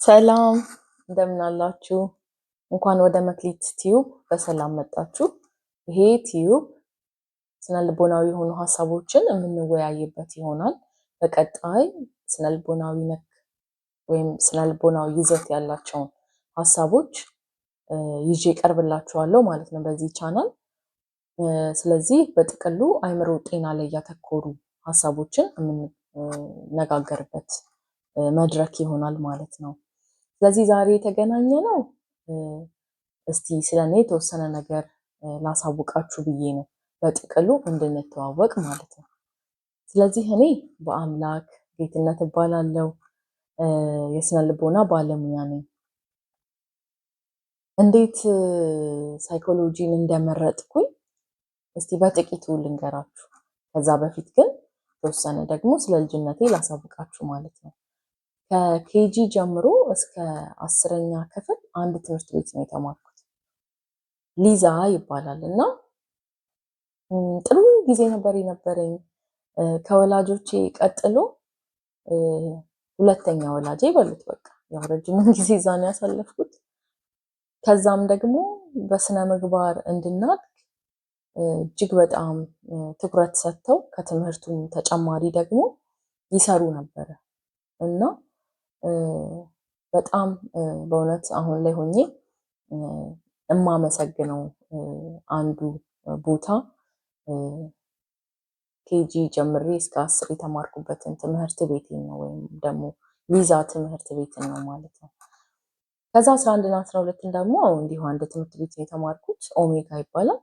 ሰላም እንደምን አላችሁ? እንኳን ወደ መክሊት ቲዩብ በሰላም መጣችሁ። ይሄ ቲዩብ ስነልቦናዊ የሆኑ ሀሳቦችን የምንወያይበት ይሆናል። በቀጣይ ስነልቦናዊ ነክ ወይም ስነልቦናዊ ይዘት ያላቸውን ሀሳቦች ይዤ ቀርብላችኋለሁ ማለት ነው በዚህ ቻናል። ስለዚህ በጥቅሉ አእምሮ ጤና ላይ ያተኮሩ ሀሳቦችን የምንነጋገርበት መድረክ ይሆናል ማለት ነው። ስለዚህ ዛሬ የተገናኘ ነው እስቲ ስለኔ የተወሰነ ነገር ላሳውቃችሁ ብዬ ነው፣ በጥቅሉ እንድንተዋወቅ ማለት ነው። ስለዚህ እኔ በአምላክ ጌትነት እባላለሁ፣ የስነ ልቦና ባለሙያ ነኝ። እንዴት ሳይኮሎጂን እንደመረጥኩኝ እስቲ በጥቂቱ ልንገራችሁ። ከዛ በፊት ግን የተወሰነ ደግሞ ስለ ልጅነቴ ላሳውቃችሁ ማለት ነው። ከኬጂ ጀምሮ እስከ 10ኛ ክፍል አንድ ትምህርት ቤት ነው የተማርኩት፣ ሊዛ ይባላል እና ጥሩ ጊዜ ነበር የነበረኝ። ከወላጆቼ ቀጥሎ ሁለተኛ ወላጄ በሉት፣ በቃ ያው ረጅሙን ጊዜ እዛ ነው ያሳለፍኩት። ከዛም ደግሞ በስነ ምግባር እንድናድግ እጅግ በጣም ትኩረት ሰጥተው ከትምህርቱም ተጨማሪ ደግሞ ይሰሩ ነበረ እና በጣም በእውነት አሁን ላይ ሆኜ የማመሰግነው አንዱ ቦታ ኬጂ ጀምሬ እስከ 10 የተማርኩበትን ትምህርት ቤቴን ነው፣ ወይም ደግሞ ሊዛ ትምህርት ቤትን ነው ማለት ነው። ከዛ 11 እና 12 ደግሞ እንዲሁ አንድ ትምህርት ቤት የተማርኩት ኦሜጋ ይባላል።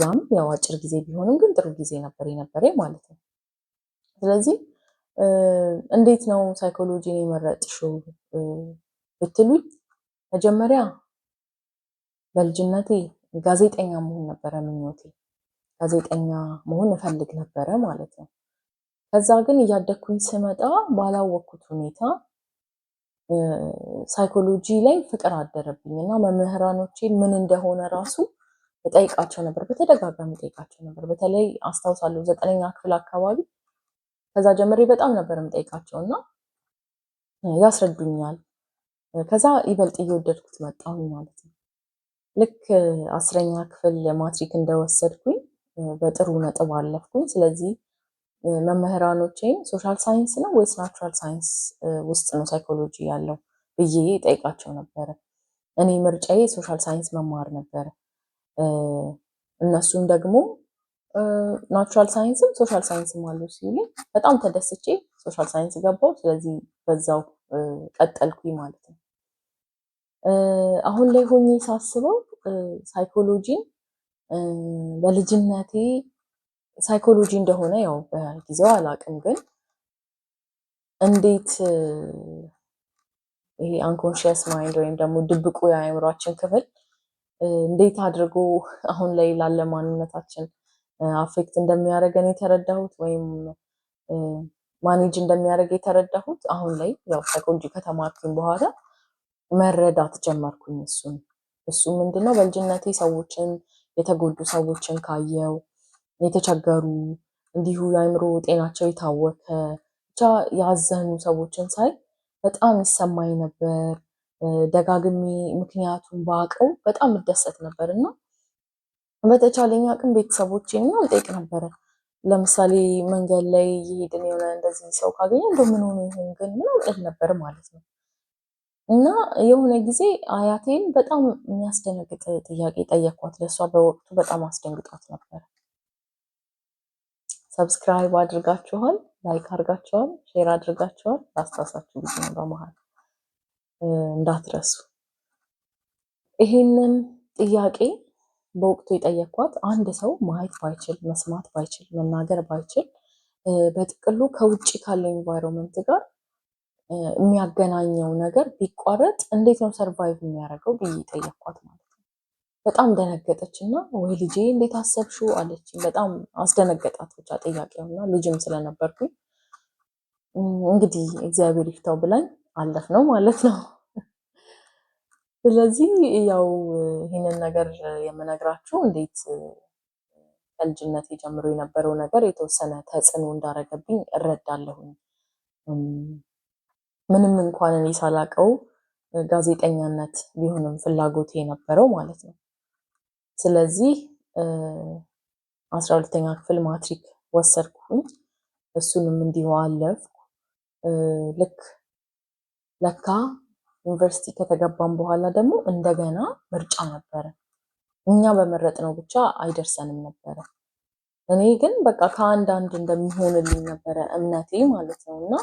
ያም ያው አጭር ጊዜ ቢሆንም ግን ጥሩ ጊዜ ነበር የነበረኝ ማለት ነው። ስለዚህ እንዴት ነው ሳይኮሎጂን የመረጥሽው ብትሉኝ፣ መጀመሪያ በልጅነቴ ጋዜጠኛ መሆን ነበረ ምኞቴ። ጋዜጠኛ መሆን እፈልግ ነበረ ማለት ነው። ከዛ ግን እያደግኩኝ ስመጣ ባላወቅኩት ሁኔታ ሳይኮሎጂ ላይ ፍቅር አደረብኝ እና መምህራኖቼን ምን እንደሆነ ራሱ እጠይቃቸው ነበር፣ በተደጋጋሚ እጠይቃቸው ነበር። በተለይ አስታውሳለሁ 9ኛ ክፍል አካባቢ፣ ከዛ ጀምሬ በጣም ነበር የምጠይቃቸው እና ያስረዱኛል። ከዛ ይበልጥ እየወደድኩት መጣሁኝ ማለት ነው። ልክ 10ኛ ክፍል ማትሪክ እንደወሰድኩኝ በጥሩ ነጥብ አለፍኩኝ። ስለዚህ መምህራኖቼን ሶሻል ሳይንስ ነው ወይስ ናቹራል ሳይንስ ውስጥ ነው ሳይኮሎጂ ያለው ብዬ ጠይቃቸው ነበረ። እኔ ምርጫዬ ሶሻል ሳይንስ መማር ነበረ። እነሱም ደግሞ ናቹራል ሳይንስም ሶሻል ሳይንስም አሉ ሲሉ በጣም ተደስቼ ሶሻል ሳይንስ ገባው። ስለዚህ በዛው ቀጠልኩኝ ማለት ነው። አሁን ላይ ሆኜ ሳስበው ሳይኮሎጂን በልጅነቴ ሳይኮሎጂ እንደሆነ ያው በጊዜው አላውቅም፣ ግን እንዴት ይሄ አንኮንሺየስ ማይንድ ወይም ደግሞ ድብቁ የአእምሯችን ክፍል እንዴት አድርጎ አሁን ላይ ላለ ማንነታችን አፌክት እንደሚያደርገን የተረዳሁት ወይም ማኔጅ እንደሚያደርግ የተረዳሁት አሁን ላይ ያው ሳይኮሎጂ ከተማርኩኝ በኋላ መረዳት ጀመርኩኝ። እሱ ምንድነው በልጅነቴ ሰዎችን የተጎዱ ሰዎችን ካየው፣ የተቸገሩ እንዲሁ የአእምሮ ጤናቸው የታወከ ብቻ ያዘኑ ሰዎችን ሳይ በጣም ይሰማኝ ነበር። ደጋግሜ ምክንያቱም ባውቀው በጣም እደሰት ነበር እና በተቻለኝ አቅም ቤተሰቦቼን እጠይቅ ነበረ። ለምሳሌ መንገድ ላይ እየሄድን የሆነ እንደዚህ ሰው ካገኘ እንደምን ሆኖ ይሆን ግን ምናምን እል ነበር ማለት ነው። እና የሆነ ጊዜ አያቴን በጣም የሚያስደነግጥ ጥያቄ ጠየኳት። ለእሷ በወቅቱ በጣም አስደንግጧት ነበር። ሰብስክራይብ አድርጋችኋል፣ ላይክ አድርጋችኋል፣ ሼር አድርጋችኋል። ላስታውሳችሁ ጊዜ ነው በመሃል እንዳትረሱ። ይሄንን ጥያቄ በወቅቱ የጠየኳት አንድ ሰው ማየት ባይችል፣ መስማት ባይችል፣ መናገር ባይችል በጥቅሉ ከውጭ ካለው ኤንቫይሮንመንት ጋር የሚያገናኘው ነገር ቢቋረጥ እንዴት ነው ሰርቫይቭ የሚያደርገው ብዬ ጠየኳት ማለት ነው። በጣም ደነገጠች እና ወይ ልጄ እንዴት አሰብሽው አለችኝ። በጣም አስደነገጣት ብቻ ጥያቄው እና ልጅም ስለነበርኩኝ እንግዲህ እግዚአብሔር ይፍታው ብላኝ አለፍ ነው ማለት ነው። ስለዚህ ያው ይህንን ነገር የምነግራችሁ እንዴት ከልጅነቴ ጀምሮ የነበረው ነገር የተወሰነ ተጽዕኖ እንዳረገብኝ እረዳለሁኝ። ምንም እንኳን እኔ ሳላቀው ጋዜጠኛነት ቢሆንም ፍላጎቴ የነበረው ማለት ነው። ስለዚህ 12ኛ ክፍል ማትሪክ ወሰድኩኝ። እሱንም እንዲሁ አለፍኩ። ልክ ለካ ዩኒቨርሲቲ ከተገባም በኋላ ደግሞ እንደገና ምርጫ ነበረ። እኛ በመረጥነው ብቻ አይደርሰንም ነበረ። እኔ ግን በቃ ከአንድ እንደሚሆንልኝ ነበረ እምነቴ ማለት ነው። እና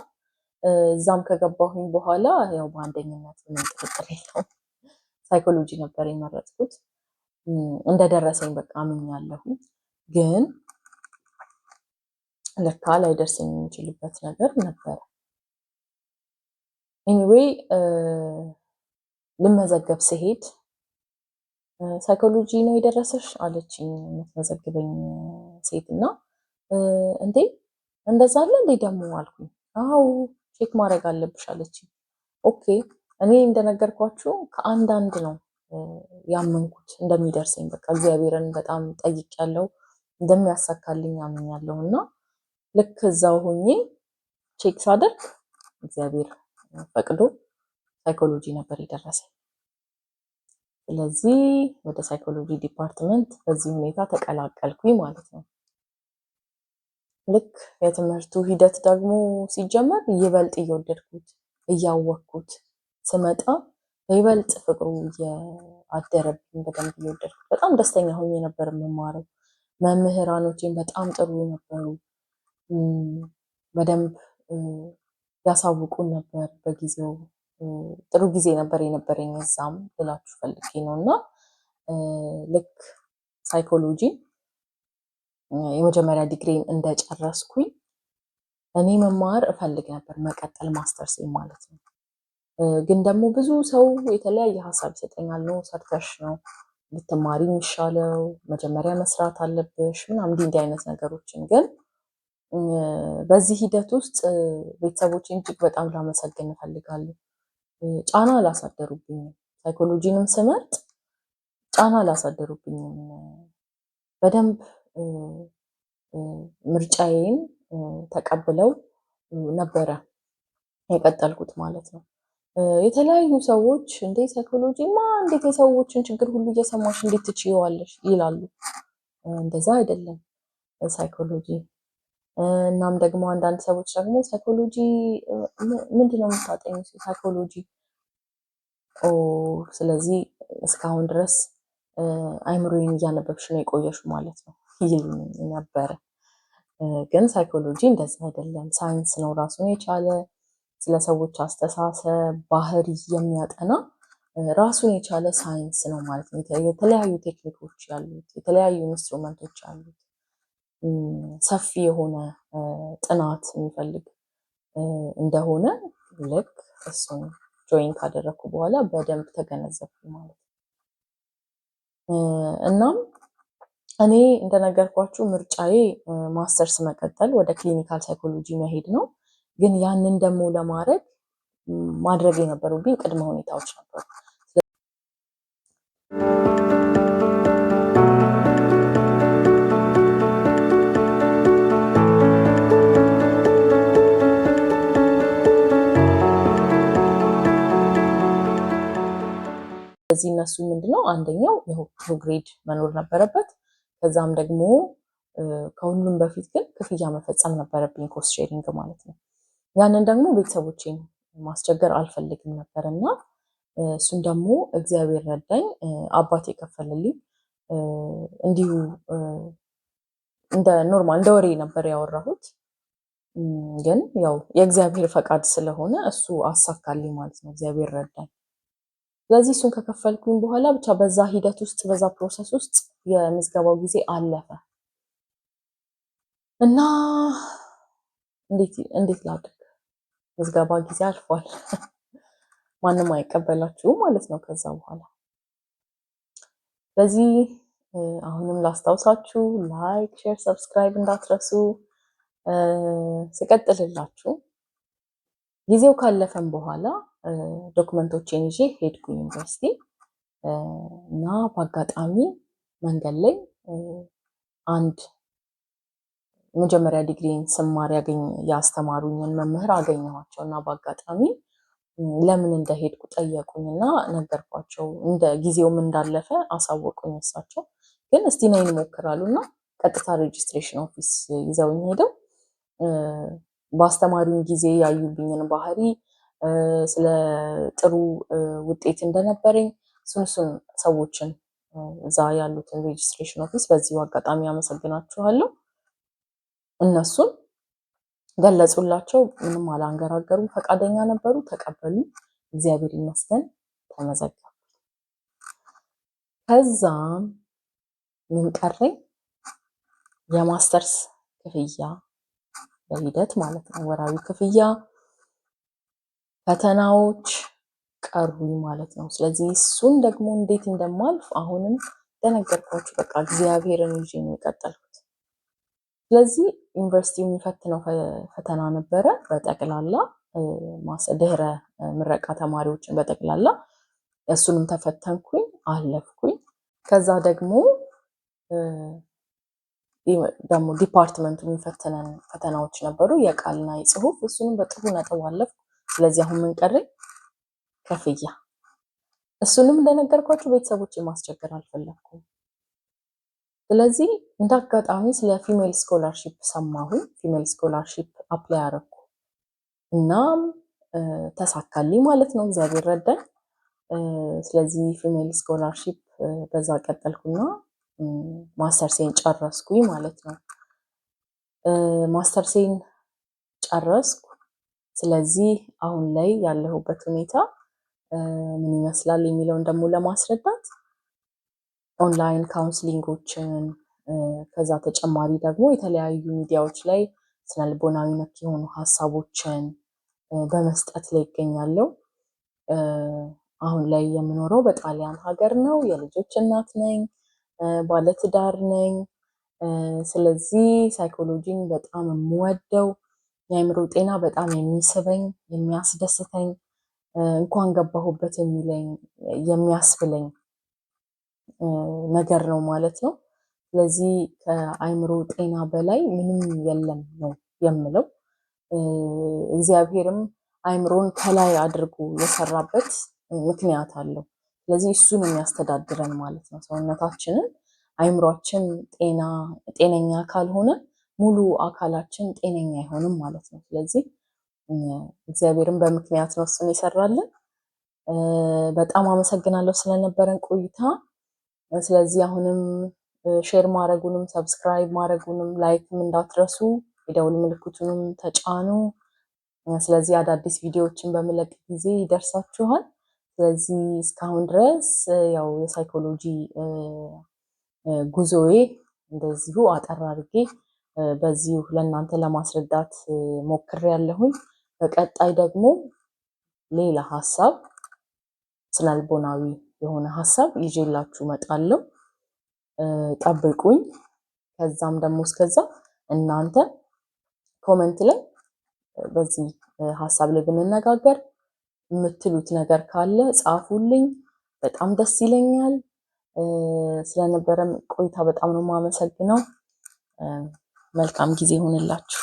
እዛም ከገባሁኝ በኋላ ያው በአንደኝነት ምን ጥርጥር የለውም ሳይኮሎጂ ነበር የመረጥኩት። እንደደረሰኝ በቃ አምኛለሁ። ግን ለካ ላይደርሰኝ የሚችልበት ነገር ነበረ። ኤኒዌይ ልመዘገብ ስሄድ ሳይኮሎጂ ነው የደረሰሽ አለችኝ የምትመዘግበኝ ሴት። እና እንዴ እንደዛ አለ እንዴ ደግሞ አልኩኝ። አዎ ቼክ ማድረግ አለብሽ አለችኝ። ኦኬ እኔ እንደነገርኳችሁ ከአንዳንድ ነው ያመንኩት እንደሚደርሰኝ። በቃ እግዚአብሔርን በጣም ጠይቄያለሁ፣ እንደሚያሳካልኝ አምኛለሁ። እና ልክ እዛው ሆኜ ቼክ ሳደርግ እግዚአብሔር ፈቅዶ ሳይኮሎጂ ነበር የደረሰኝ። ስለዚህ ወደ ሳይኮሎጂ ዲፓርትመንት በዚህ ሁኔታ ተቀላቀልኩኝ ማለት ነው። ልክ የትምህርቱ ሂደት ደግሞ ሲጀመር ይበልጥ እየወደድኩት እያወቅኩት ስመጣ ይበልጥ ፍቅሩ እያደረብኝ በደንብ እየወደድኩት በጣም ደስተኛ ሆኜ ነበር የምማረው። መምህራኖቼን በጣም ጥሩ ነበሩ። በደንብ ያሳውቁን ነበር በጊዜው። ጥሩ ጊዜ ነበር የነበረኝ እዛም ልላችሁ ፈልጌ ነው። እና ልክ ሳይኮሎጂ የመጀመሪያ ዲግሪን እንደጨረስኩኝ እኔ መማር እፈልግ ነበር፣ መቀጠል ማስተርስ ማለት ነው። ግን ደግሞ ብዙ ሰው የተለያየ ሀሳብ ይሰጠኛል። ነው ሰርተሽ ነው ልትማሪ የሚሻለው፣ መጀመሪያ መስራት አለብሽ ምናምን እንዲህ አይነት ነገሮችን። ግን በዚህ ሂደት ውስጥ ቤተሰቦቼን እጅግ በጣም ላመሰግን እፈልጋለሁ። ጫና አላሳደሩብኝም። ሳይኮሎጂንም ስመርጥ ጫና አላሳደሩብኝም። በደንብ ምርጫዬን ተቀብለው ነበረ የቀጠልኩት ማለት ነው። የተለያዩ ሰዎች እንዴ ሳይኮሎጂማ እንዴት የሰዎችን ችግር ሁሉ እየሰማሽ እንዴት ትችይዋለሽ ይላሉ። እንደዛ አይደለም ሳይኮሎጂ። እናም ደግሞ አንዳንድ ሰዎች ደግሞ ሳይኮሎጂ ምንድነው የምታጠኚው ሳይኮሎጂ? ስለዚህ እስካሁን ድረስ አይምሮዬን እያነበብሽ ነው የቆየሽ ማለት ነው ይሉኝ ነበረ። ግን ሳይኮሎጂ እንደዚህ አይደለም፣ ሳይንስ ነው ራሱን የቻለ ስለ ሰዎች አስተሳሰብ፣ ባህሪ የሚያጠና ራሱን የቻለ ሳይንስ ነው ማለት ነው። የተለያዩ ቴክኒኮች ያሉት፣ የተለያዩ ኢንስትሩመንቶች ያሉት ሰፊ የሆነ ጥናት የሚፈልግ እንደሆነ ልክ እሱን ጆይን ካደረግኩ በኋላ በደንብ ተገነዘብኩ ማለት ነው። እናም እኔ እንደነገርኳችሁ ምርጫዬ ማስተርስ መቀጠል ወደ ክሊኒካል ሳይኮሎጂ መሄድ ነው። ግን ያንን ደግሞ ለማድረግ ማድረግ የነበሩብኝ ቅድመ ሁኔታዎች ነበሩ። ስለዚህ እነሱ ምንድነው አንደኛው ፕሮግሬድ መኖር ነበረበት። ከዛም ደግሞ ከሁሉም በፊት ግን ክፍያ መፈጸም ነበረብኝ፣ ኮስት ሼሪንግ ማለት ነው። ያንን ደግሞ ቤተሰቦቼን ማስቸገር አልፈልግም ነበር እና እሱን ደግሞ እግዚአብሔር ረዳኝ። አባቴ ከፈለልኝ። እንዲሁ እንደ ኖርማል እንደ ወሬ ነበር ያወራሁት። ግን ያው የእግዚአብሔር ፈቃድ ስለሆነ እሱ አሳካልኝ ማለት ነው። እግዚአብሔር ረዳኝ። ስለዚህ እሱን ከከፈልኩኝ በኋላ ብቻ በዛ ሂደት ውስጥ በዛ ፕሮሰስ ውስጥ የምዝገባው ጊዜ አለፈ እና እንዴት ላድርግ? ምዝገባ ጊዜ አልፏል። ማንም አይቀበላችሁም ማለት ነው ከዛ በኋላ። ስለዚህ አሁንም ላስታውሳችሁ፣ ላይክ፣ ሼር፣ ሰብስክራይብ እንዳትረሱ። ስቀጥልላችሁ ጊዜው ካለፈም በኋላ ዶክመንቶቼን ይዤ ሄድኩ ዩኒቨርሲቲ እና በአጋጣሚ መንገድ ላይ አንድ መጀመሪያ ዲግሪን ስማር ያስተማሩኝን መምህር አገኘኋቸው እና በአጋጣሚ ለምን እንደሄድኩ ጠየቁኝ እና ነገርኳቸው። እንደ ጊዜውም እንዳለፈ አሳወቁኝ እሳቸው። ግን እስቲ ነይ እንሞክራሉ እና ቀጥታ ሬጅስትሬሽን ኦፊስ ይዘውኝ ሄደው በአስተማሪውን ጊዜ ያዩብኝን ባህሪ ስለ ጥሩ ውጤት እንደነበረኝ እሱን ሰዎችን እዛ ያሉትን ሬጅስትሬሽን ኦፊስ በዚሁ አጋጣሚ አመሰግናችኋለሁ። እነሱን ገለጹላቸው። ምንም አላንገራገሩም፣ ፈቃደኛ ነበሩ፣ ተቀበሉ። እግዚአብሔር ይመስገን ተመዘገቡ። ከዛም ምን ቀረኝ? የማስተርስ ክፍያ በሂደት ማለት ነው፣ ወራዊ ክፍያ፣ ፈተናዎች ቀሩኝ ማለት ነው። ስለዚህ እሱን ደግሞ እንዴት እንደማልፍ አሁንም እንደነገርኳችሁ በቃ እግዚአብሔርን ይዤ ነው የቀጠልኩት። ስለዚህ ዩኒቨርሲቲ የሚፈትነው ፈተና ነበረ በጠቅላላ ድህረ ምረቃ ተማሪዎችን በጠቅላላ እሱንም ተፈተንኩኝ፣ አለፍኩኝ። ከዛ ደግሞ ዲፓርትመንቱ የሚፈትነን ፈተናዎች ነበሩ፣ የቃልና የጽሁፍ፣ እሱንም በጥሩ ነጥብ አለፍኩ። ስለዚህ አሁን ምን ቀረኝ? ክፍያ። እሱንም እንደነገርኳችሁ ቤተሰቦች ማስቸገር አልፈለኩም። ስለዚህ እንደ አጋጣሚ ስለ ፊሜል ስኮላርሺፕ ሰማሁኝ። ፊሜል ስኮላርሺፕ አፕላይ አደረኩ እናም ተሳካልኝ ማለት ነው፣ እግዚአብሔር ረዳኝ። ስለዚህ ፊሜል ስኮላርሺፕ በዛ ቀጠልኩና ማስተርሴን ጨረስኩኝ ማለት ነው። ማስተርሴን ጨረስኩ። ስለዚህ አሁን ላይ ያለሁበት ሁኔታ ምን ይመስላል የሚለውን ደግሞ ለማስረዳት ኦንላይን ካውንስሊንጎችን ከዛ ተጨማሪ ደግሞ የተለያዩ ሚዲያዎች ላይ ስነልቦናዊ ነክ የሆኑ ሀሳቦችን በመስጠት ላይ ይገኛለሁ። አሁን ላይ የምኖረው በጣሊያን ሀገር ነው። የልጆች እናት ነኝ፣ ባለትዳር ነኝ። ስለዚህ ሳይኮሎጂን በጣም የምወደው፣ የአእምሮ ጤና በጣም የሚስበኝ የሚያስደስተኝ፣ እንኳን ገባሁበት የሚለኝ የሚያስብለኝ ነገር ነው ማለት ነው። ስለዚህ ከአእምሮ ጤና በላይ ምንም የለም ነው የምለው። እግዚአብሔርም አእምሮን ከላይ አድርጎ የሰራበት ምክንያት አለው። ስለዚህ እሱን የሚያስተዳድረን ማለት ነው ሰውነታችንን። አእምሯችን ጤነኛ ካልሆነ ሙሉ አካላችን ጤነኛ አይሆንም ማለት ነው። ስለዚህ እግዚአብሔርም በምክንያት ነው እሱን የሰራልን። በጣም አመሰግናለሁ ስለነበረን ቆይታ። ስለዚህ አሁንም ሼር ማድረጉንም ሰብስክራይብ ማድረጉንም ላይክም እንዳትረሱ፣ የደውል ምልክቱንም ተጫኑ። ስለዚህ አዳዲስ ቪዲዮዎችን በምለቅ ጊዜ ይደርሳችኋል። ስለዚህ እስካሁን ድረስ ያው የሳይኮሎጂ ጉዞዬ እንደዚሁ አጠር አድርጌ በዚሁ ለእናንተ ለማስረዳት ሞክሬያለሁኝ። በቀጣይ ደግሞ ሌላ ሀሳብ ስነልቦናዊ የሆነ ሀሳብ ይዤላችሁ እመጣለሁ። ጠብቁኝ። ከዛም ደግሞ እስከዛ እናንተ ኮመንት ላይ በዚህ ሀሳብ ላይ ብንነጋገር የምትሉት ነገር ካለ ጻፉልኝ፣ በጣም ደስ ይለኛል። ስለነበረን ቆይታ በጣም ነው የማመሰግነው። መልካም ጊዜ ይሁንላችሁ።